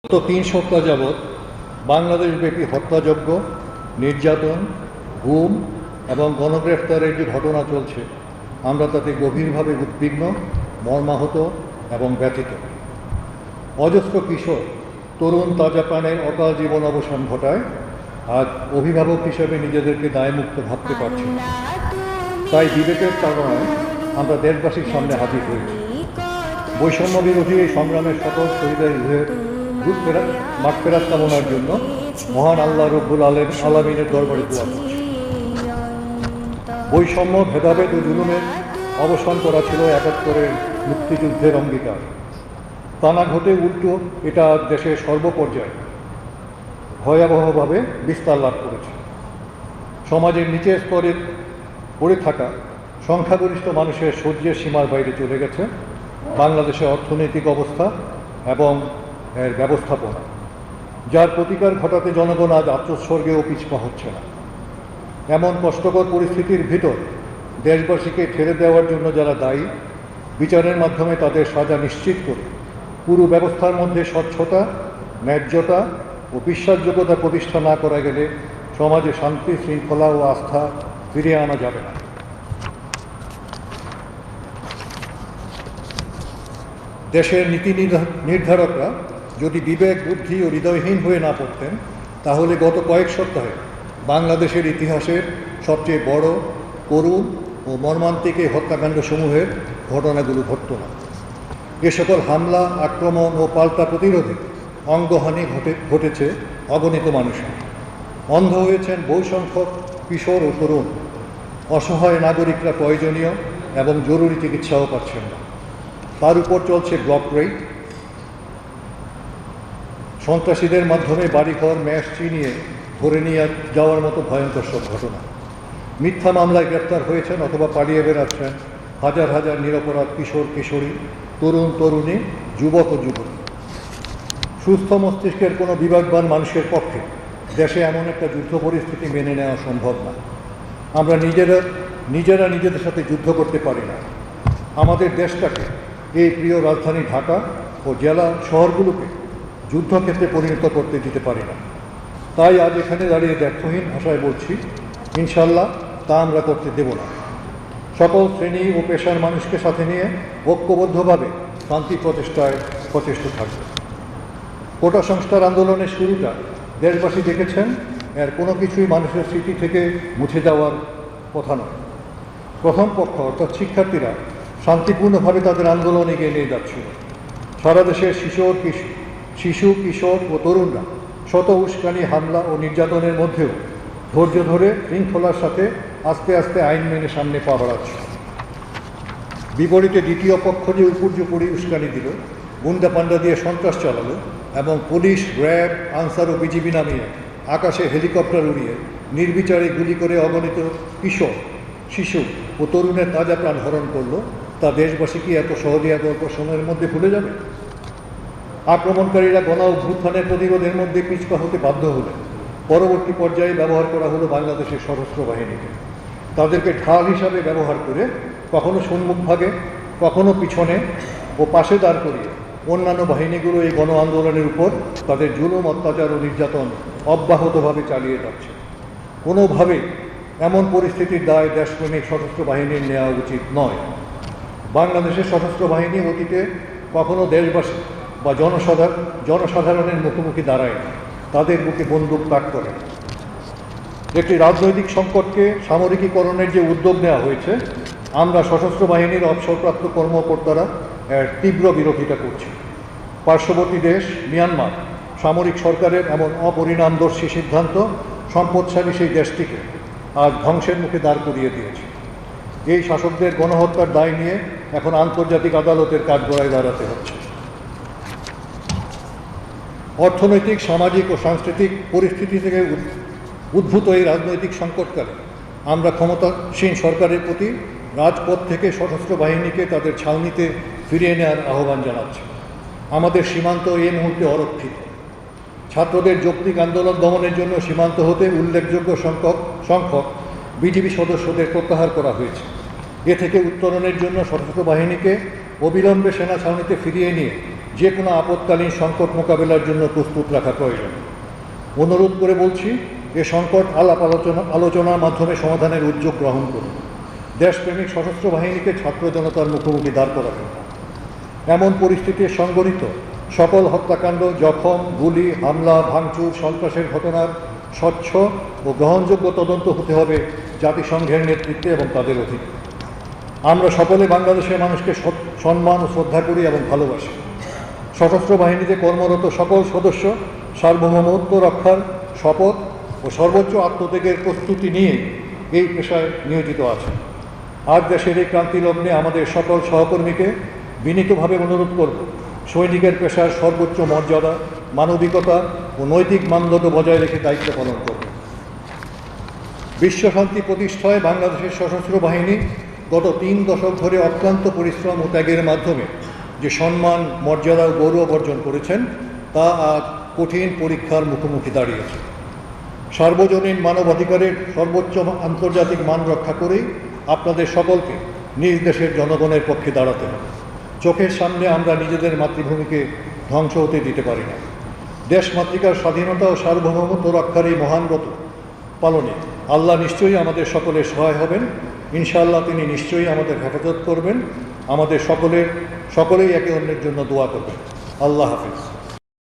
গত 3 সপ্তাহ যাবৎ বাংলাদেশব্যাপী হত্যাযজ্ঞ, নির্যাতন, গুম এবং গণগ্রেফতারের যে ঘটনা চলছে, আমরা তাতে গভীরভাবে উদ্বিগ্ন, মর্মাহত এবং ব্যথিত। অজস্র কিশোর, তরুণ তাজা প্রাণের অকাল জীবন অবসান ঘটায় আজ অভিভাবক হিসেবে নিজেদেরকে দায়মুক্ত ভাবতে পারছি না। তাই বিবেকের তাড়নায় আমরা দেশবাসীর সামনে হাজির হয়েছি। বৈষম্য বিরোধী এই সংগ্রামের সকল শহীদের মাগফিরাত কামনার জন্য মহান আল্লাহ রব্বুল আলামিনের দরবারে দোয়া করছি। বৈষম্য, ভেদাভেদ ও জুলুমের অবসান করা ছিল ৭১-এর মুক্তিযুদ্ধের অঙ্গীকার। তা না ঘটে উল্টো এটা দেশের সর্বপর্যায়ে ভয়াবহভাবে বিস্তার লাভ করেছে। সমাজের নিচের স্তরে পড়ে থাকা সংখ্যাগরিষ্ঠ মানুষের সহ্যের সীমার বাইরে চলে গেছে বাংলাদেশের অর্থনৈতিক অবস্থা এবং এর ব্যবস্থাপনা, যার প্রতিকার ঘটাতে জনগণ আজ আত্মোৎসর্গেও পিছপা হচ্ছে না। এমন কষ্টকর পরিস্থিতির ভিতর দেশবাসীকে ঠেলে দেওয়ার জন্য যারা দায়ী, বিচারের মাধ্যমে তাদের সাজা নিশ্চিত করে পুরো ব্যবস্থার মধ্যে স্বচ্ছতা, ন্যায্যতা ও বিশ্বাসযোগ্যতা প্রতিষ্ঠা না করা গেলে সমাজে শান্তি, শৃঙ্খলা ও আস্থা ফিরিয়ে আনা যাবে না। দেশের নীতি নির্ধারকরা যদি বিবেক, বুদ্ধি ও হৃদয়হীন হয়ে না পড়তেন, তাহলে গত কয়েক সপ্তাহে বাংলাদেশের ইতিহাসের সবচেয়ে বড়, করুণ ও মর্মান্তিক এই হত্যাকাণ্ডসমূহের ঘটনাগুলো ঘটত না। এ সকল হামলা, আক্রমণ ও পাল্টা প্রতিরোধে অঙ্গহানি ঘটেছে অগণিত মানুষের। অন্ধ হয়েছেন বহু সংখ্যক কিশোর ও তরুণ। অসহায় নাগরিকরা প্রয়োজনীয় এবং জরুরি চিকিৎসাও পাচ্ছেন না। তার উপর চলছে ব্লক রেড, সন্ত্রাসীদের মাধ্যমে বাড়িঘর ম্যাশ চিনিয়ে ধরে নিয়ে যাওয়ার মতো ভয়ঙ্কর সব ঘটনা। মিথ্যা মামলায় গ্রেপ্তার হয়েছেন অথবা পালিয়ে বেড়াচ্ছেন হাজার হাজার নিরপরাধ কিশোর, কিশোরী, তরুণ, তরুণী, যুবক ও যুবতী। সুস্থ মস্তিষ্কের কোনো বিবেকবান মানুষের পক্ষে দেশে এমন একটা যুদ্ধ পরিস্থিতি মেনে নেওয়া সম্ভব না। আমরা নিজেরা নিজেদের সাথে যুদ্ধ করতে পারি না। আমাদের দেশটাকে, এই প্রিয় রাজধানী ঢাকা ও জেলা শহরগুলোকে যুদ্ধক্ষেত্রে পরিণত করতে দিতে পারি না। তাই আজ এখানে দাঁড়িয়ে দ্ব্যর্থহীন ভাষায় বলছি, ইনশাল্লাহ তা আমরা করতে দেব না। সকল শ্রেণী ও পেশার মানুষকে সাথে নিয়ে ঐক্যবদ্ধভাবে শান্তি প্রচেষ্টায় প্রচেষ্ট থাকবে। কোটা সংস্কার আন্দোলনের শুরুটা দেশবাসী দেখেছেন, এর কোনো কিছুই মানুষের স্মৃতি থেকে মুছে যাওয়ার কথা নয়। প্রথম পক্ষ অর্থাৎ শিক্ষার্থীরা শান্তিপূর্ণভাবে তাদের আন্দোলন এগিয়ে নিয়ে যাচ্ছিল। সারা দেশের শিশু, কিশোর ও তরুণরা শত উস্কানি, হামলা ও নির্যাতনের মধ্যেও ধৈর্য ধরে শৃঙ্খলার সাথে আস্তে আস্তে আইন মেনে সামনে পা বাড়াচ্ছে। বিপরীতে দ্বিতীয় পক্ষ যে উপর্যুপরি উস্কানি দিল, গুন্ডা পান্ডা দিয়ে সন্ত্রাস চালালো এবং পুলিশ, র্যাব, আনসার ও বিজিবি নামিয়ে আকাশে হেলিকপ্টার উড়িয়ে নির্বিচারে গুলি করে অগণিত কিশোর, শিশু ও তরুণের তাজা প্রাণ হরণ করলো, তা দেশবাসী কি এত সহজে এত অল্প সময়ের মধ্যে ভুলে যাবে? আক্রমণকারীরা গণ অভ্যুত্থানের প্রতিরোধের মধ্যে পিছপা হতে বাধ্য হলে পরবর্তী পর্যায়ে ব্যবহার করা হলো বাংলাদেশের সশস্ত্র বাহিনীকে। তাদেরকে ঢাল হিসাবে ব্যবহার করে কখনো সম্মুখভাগে, কখনো পিছনে ও পাশে দাঁড় করিয়ে অন্যান্য বাহিনীগুলো এই গণ আন্দোলনের উপর তাদের জুলুম, অত্যাচার ও নির্যাতন অব্যাহতভাবে চালিয়ে যাচ্ছে। কোনোভাবে এমন পরিস্থিতির দায় দেশপ্রেমিক সশস্ত্র বাহিনীর নেওয়া উচিত নয়। বাংলাদেশের সশস্ত্র বাহিনী অতীতে কখনো দেশবাসী বা জনসাধারণের মুখোমুখি দাঁড়ায় না, তাদের বুকে বন্দুক তাক করে। একটি রাজনৈতিক সংকটকে সামরিকীকরণের যে উদ্যোগ নেওয়া হয়েছে, আমরা সশস্ত্র বাহিনীর অবসরপ্রাপ্ত কর্মকর্তারা এর তীব্র বিরোধিতা করছি। পার্শ্ববর্তী দেশ মিয়ানমার সামরিক সরকারের এমন অপরিণামদর্শী সিদ্ধান্ত সম্পদশালী সেই দেশটিকে আজ ধ্বংসের মুখে দাঁড় করিয়ে দিয়েছে। এই শাসকদের গণহত্যার দায় নিয়ে এখন আন্তর্জাতিক আদালতের কাঠগড়ায় দাঁড়াতে হচ্ছে। অর্থনৈতিক, সামাজিক ও সাংস্কৃতিক পরিস্থিতি থেকে উদ্ভূত এই রাজনৈতিক সংকটকালে আমরা ক্ষমতাসীন সরকারের প্রতি রাজপথ থেকে সশস্ত্র বাহিনীকে তাদের ছাউনিতে ফিরিয়ে নেওয়ার আহ্বান জানাচ্ছি। আমাদের সীমান্ত এই মুহূর্তে অরক্ষিত। ছাত্রদের যৌক্তিক আন্দোলন দমনের জন্য সীমান্ত হতে উল্লেখযোগ্য সংখ্যক বিজিবি সদস্যদের প্রত্যাহার করা হয়েছে। এ থেকে উত্তরণের জন্য সশস্ত্র বাহিনীকে অবিলম্বে সেনা ছাউনিতে ফিরিয়ে নিয়ে যে কোনো আপৎকালীন সংকট মোকাবেলার জন্য প্রস্তুত রাখা প্রয়োজন। অনুরোধ করে বলছি, এ সংকট আলোচনার মাধ্যমে সমাধানের উদ্যোগ গ্রহণ করুন। দেশপ্রেমিক সশস্ত্র বাহিনীকে ছাত্র জনতার মুখোমুখি দাঁড় করাবেন না। এমন পরিস্থিতির সংঘটিত সকল হত্যাকাণ্ড, জখম, গুলি, হামলা, ভাঙচুর, সন্ত্রাসের ঘটনার স্বচ্ছ ও গ্রহণযোগ্য তদন্ত হতে হবে জাতিসংঘের নেতৃত্বে এবং তাদের অধীনে। আমরা সকলে বাংলাদেশের মানুষকে সম্মান ও শ্রদ্ধা করি এবং ভালোবাসি। সশস্ত্র বাহিনীতে কর্মরত সকল সদস্য সার্বভৌমত্ব রক্ষার শপথ ও সর্বোচ্চ আত্মত্যাগের প্রস্তুতি নিয়ে এই পেশায় নিয়োজিত আছেন। আজ দেশের এই ক্রান্তি লগ্নে আমাদের সকল সহকর্মীকে বিনীতভাবে অনুরোধ করব, সৈনিকের পেশার সর্বোচ্চ মর্যাদা, মানবিকতা ও নৈতিক মানদণ্ড বজায় রেখে দায়িত্ব পালন করবে। বিশ্বশান্তি প্রতিষ্ঠায় বাংলাদেশের সশস্ত্র বাহিনী গত 3 দশক ধরে অক্লান্ত পরিশ্রম ও ত্যাগের মাধ্যমে যে সম্মান, মর্যাদা ও গৌরব অর্জন করেছেন, তা আজ কঠিন পরীক্ষার মুখোমুখি দাঁড়িয়েছে। সার্বজনীন মানবাধিকারের সর্বোচ্চ আন্তর্জাতিক মান রক্ষা করেই আপনাদের সকলকে নিজ দেশের জনগণের পক্ষে দাঁড়াতে হবে। চোখের সামনে আমরা নিজেদের মাতৃভূমিকে ধ্বংস হতে দিতে পারি না। দেশমাতৃকার স্বাধীনতা ও সার্বভৌমত্ব রক্ষার এই মহান ব্রত পালনে আল্লাহ নিশ্চয়ই আমাদের সকলের সহায় হবেন। ইনশাআল্লাহ তিনি নিশ্চয়ই আমাদের হেফাজত করবেন। আমাদের সকলেই একে অন্যের জন্য দোয়া করবেন। আল্লাহ হাফেজ।